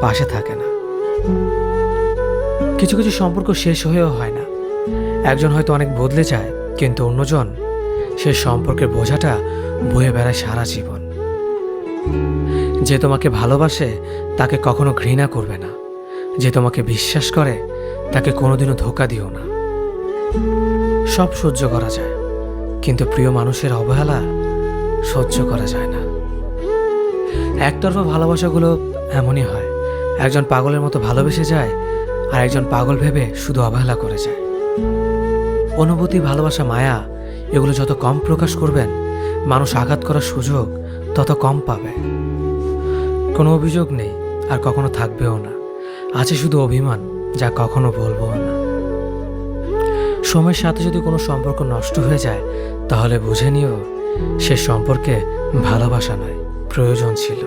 পাশে থাকে না। কিছু কিছু সম্পর্ক শেষ হয়েও হয় না। একজন হয়তো অনেক বদলে যায়, কিন্তু অন্যজন সে সম্পর্কের বোঝাটা বয়ে বেড়ায় সারা জীবন। যে তোমাকে ভালোবাসে তাকে কখনো ঘৃণা করবে না। যে তোমাকে বিশ্বাস করে তাকে কোনোদিনও ধোঁকা দিও না। সব সহ্য করা যায়, কিন্তু প্রিয় মানুষের অবহেলা সহ্য করা যায় না। একতরফা ভালোবাসাগুলো এমনই হয়। একজন পাগলের মতো ভালোবেসে যায়, আর একজন পাগল ভেবে শুধু অবহেলা করে যায়। অনুভূতি, ভালোবাসা, মায়া এগুলো যত কম প্রকাশ করবেন, মানুষ আঘাত করার সুযোগ তত কম পাবে। কোনো অভিযোগ নেই, আর কখনো থাকবেও না। আছে শুধু অভিমান, যা কখনো বলবো না। সময়ের সাথে যদি কোনো সম্পর্ক নষ্ট হয়ে যায়, তাহলে বুঝে নিও সে সম্পর্কে ভালোবাসা নয়, প্রয়োজন ছিল।